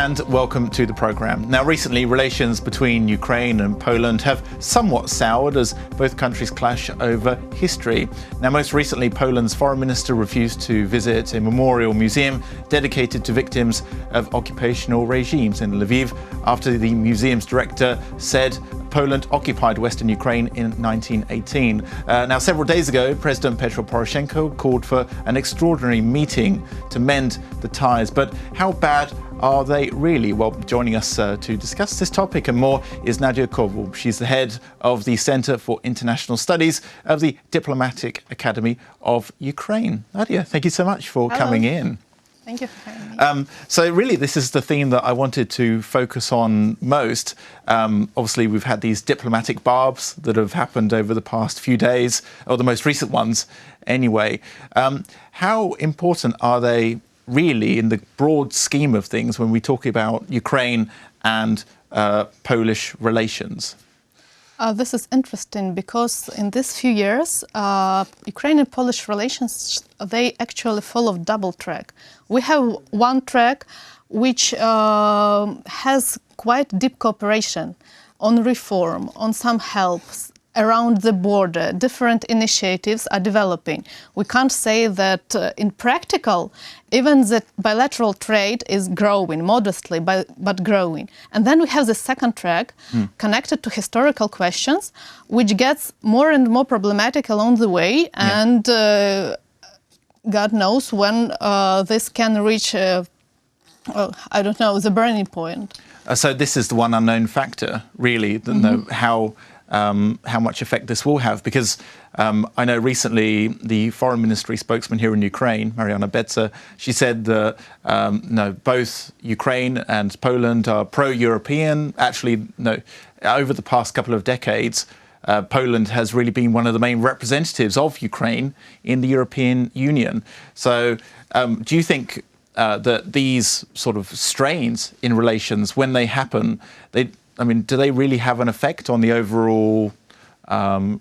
and welcome to the programme. Now, recently, relations between Ukraine and Poland have somewhat soured as both countries clash over history. Now, most recently, Poland's foreign minister refused to visit a memorial museum dedicated to victims of occupational regimes in Lviv after the museum's director said Poland occupied Western Ukraine in 1918. Now, several days ago, President Petro Poroshenko called for an extraordinary meeting to mend the ties. But how bad are they really? Well, joining us to discuss this topic and more is Nadia Koval. She's the head of the Centre for International Studies of the Diplomatic Academy of Ukraine. Nadia, thank you so much for coming in. Thank you for having me. So really, this is the theme that I wanted to focus on most. Obviously, we've had these diplomatic barbs that have happened over the past few days, or the most recent ones anyway. How important are they really in the broad scheme of things when we talk about Ukraine and Polish relations? This is interesting because in these few years, Ukraine and Polish relations, they actually follow double track. We have one track which has quite deep cooperation on reform, on some helps around the border. Different initiatives are developing. We can't say that in practical, even the bilateral trade is growing modestly, but growing. And then we have the second track connected to historical questions, which gets more and more problematic along the way. Yeah. And God knows when this can reach, I don't know, the burning point. So this is the one unknown factor, really, how much effect this will have, because I know recently the foreign ministry spokesman here in Ukraine, Mariana Betsa, she said that no, both Ukraine and Poland are pro-European. Actually, no, over the past couple of decades, Poland has really been one of the main representatives of Ukraine in the European Union. So do you think that these sort of strains in relations, when they happen, do they really have an effect on the overall,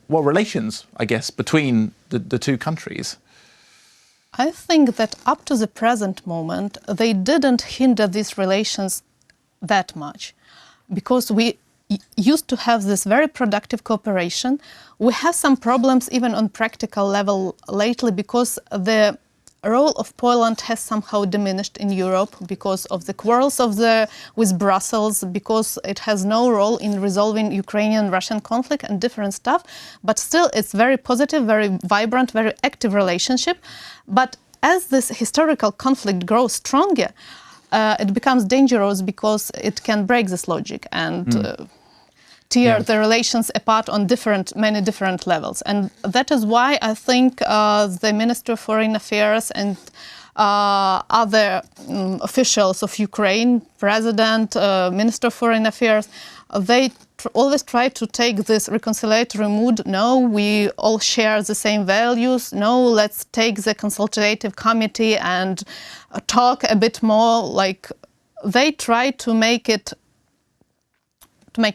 relations, I guess, between the two countries? I think that up to the present moment, they didn't hinder these relations that much, because we used to have this very productive cooperation. We have some problems even on practical level lately because the role of Poland has somehow diminished in Europe because of the quarrels with Brussels, because it has no role in resolving Ukrainian-Russian conflict and different stuff. But still, it's very positive, very vibrant, very active relationship. But as this historical conflict grows stronger, it becomes dangerous because it can break this logic and tear the relations apart on many different levels. And that is why I think the Minister of Foreign Affairs and other officials of Ukraine, President, Minister of Foreign Affairs, they always try to take this reconciliatory mood. No, we all share the same values. No, let's take the consultative committee and talk a bit more. Like, they try to make it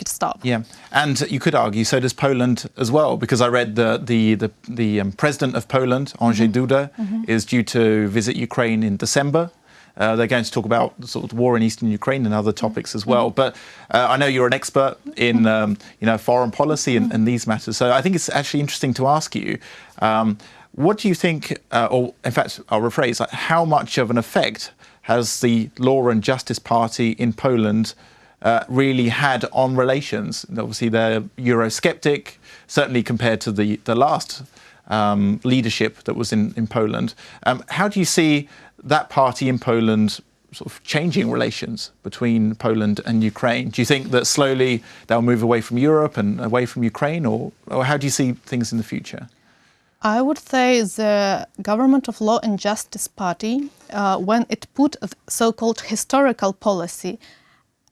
stop. Yeah, and you could argue so does Poland as well, because I read the president of Poland, Andrzej Duda, is due to visit Ukraine in December. They're going to talk about the sort of war in eastern Ukraine and other topics as well. But I know you're an expert in foreign policy and these matters. So I think it's actually interesting to ask you, what do you think, or in fact, I'll rephrase, how much of an effect has the Law and Justice Party in Poland really had on relations? Obviously, they're eurosceptic, certainly compared to the last leadership that was in Poland. How do you see that party in Poland sort of changing relations between Poland and Ukraine? Do you think that slowly they'll move away from Europe and away from Ukraine, or how do you see things in the future? I would say the government of Law and Justice Party, when it put so-called historical policy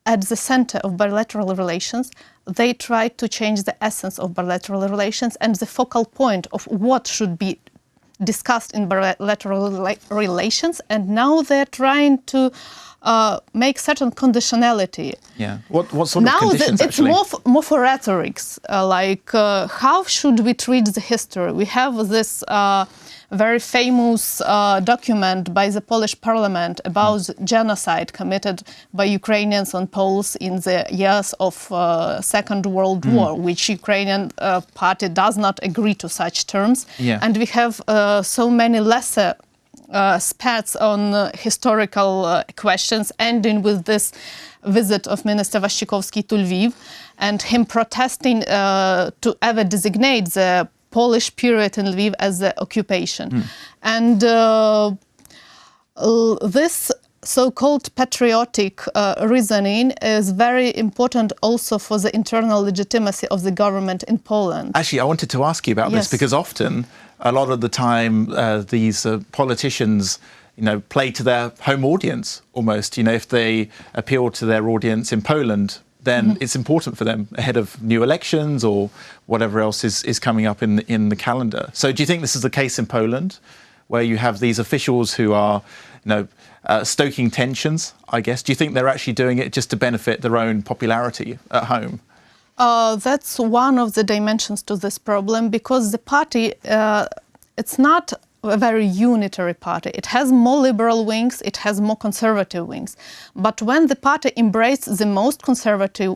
at the center of bilateral relations, they tried to change the essence of bilateral relations and the focal point of what should be discussed in bilateral relations. And now they're trying to make certain conditionality. Yeah. What sort of conditions, actually? Now it's more for rhetorics, how should we treat the history? We have this very famous document by the Polish parliament about genocide committed by Ukrainians on Poles in the years of Second World War, which Ukrainian party does not agree to such terms. Yeah. And we have so many lesser spats on historical questions, ending with this visit of Minister Waszczykowski to Lviv and him protesting to ever designate the Polish period in Lviv as the occupation. And this so-called patriotic reasoning is very important also for the internal legitimacy of the government in Poland. Actually, I wanted to ask you about this because often, a lot of the time, these politicians, play to their home audience almost. If they appeal to their audience in Poland, then it's important for them ahead of new elections or whatever else is coming up in the calendar. So do you think this is the case in Poland, where you have these officials who are, stoking tensions, I guess? Do you think they're actually doing it just to benefit their own popularity at home? That's one of the dimensions to this problem, because the party, it's not a very unitary party. It has more liberal wings, it has more conservative wings. But when the party embraces the most conservative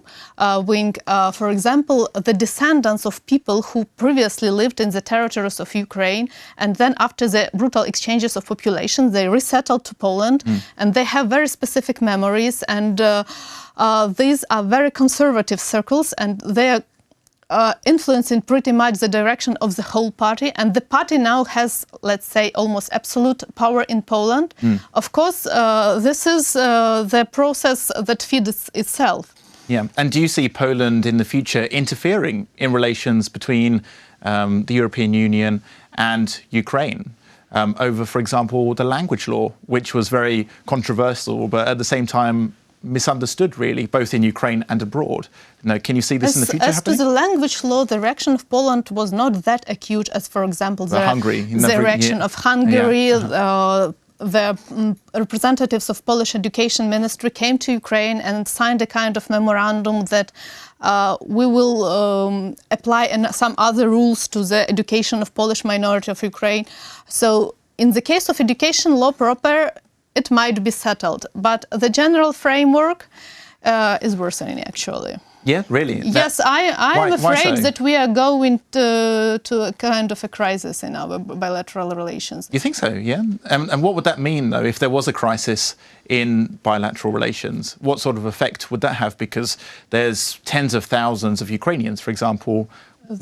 wing, for example, the descendants of people who previously lived in the territories of Ukraine, and then after the brutal exchanges of population, they resettled to Poland, and they have very specific memories, and these are very conservative circles, and they are influencing pretty much the direction of the whole party. And the party now has, let's say, almost absolute power in Poland. Of course, this is the process that feeds itself. Yeah. And do you see Poland in the future interfering in relations between the European Union and Ukraine over, for example, the language law, which was very controversial, but at the same time misunderstood, really, both in Ukraine and abroad? Can you see this in the future happening? As to the language law, the reaction of Poland was not that acute as, for example, the reaction of Hungary. The representatives of Polish Education Ministry came to Ukraine and signed a kind of memorandum that we will apply some other rules to the education of Polish minority of Ukraine. So in the case of education law proper, it might be settled, but the general framework is worsening, actually. Yeah, really? Yes, I am afraid that we are going to a kind of a crisis in our bilateral relations. You think so, yeah? And what would that mean, though, if there was a crisis in bilateral relations? What sort of effect would that have? Because there's tens of thousands of Ukrainians, for example,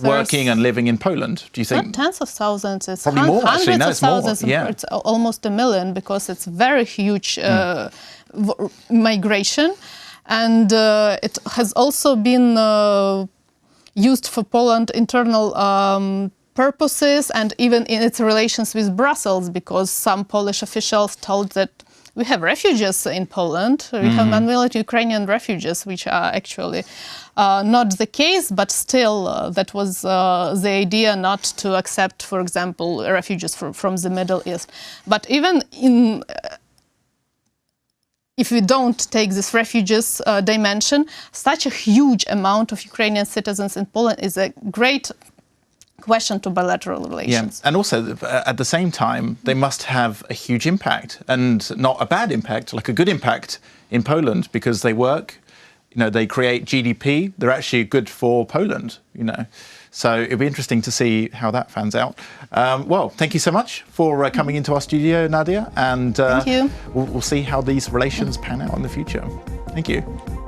working and living in Poland. Do you think? Not tens of thousands, it's probably more, actually. No, hundreds of thousands. More. Yeah. It's almost 1 million, because it's very huge migration. And it has also been used for Poland internal purposes, and even in its relations with Brussels, because some Polish officials told that we have refugees in Poland. We have non-military Ukrainian refugees, which are actually not the case, but still that was the idea, not to accept, for example, refugees from the Middle East. But even in if we don't take this refugees dimension, such a huge amount of Ukrainian citizens in Poland is a great question to bilateral relations. Yeah. And also, at the same time, they must have a huge impact, and not a bad impact, like a good impact in Poland, because they work, they create GDP, they're actually good for Poland, So it'll be interesting to see how that fans out. Well, thank you so much for coming into our studio, Nadia. And thank you. We'll see how these relations pan out in the future. Thank you.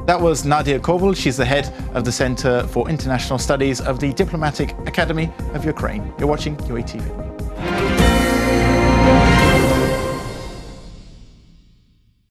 That was Nadia Koval. She's the head of the Center for International Studies of the Diplomatic Academy of Ukraine. You're watching UATV.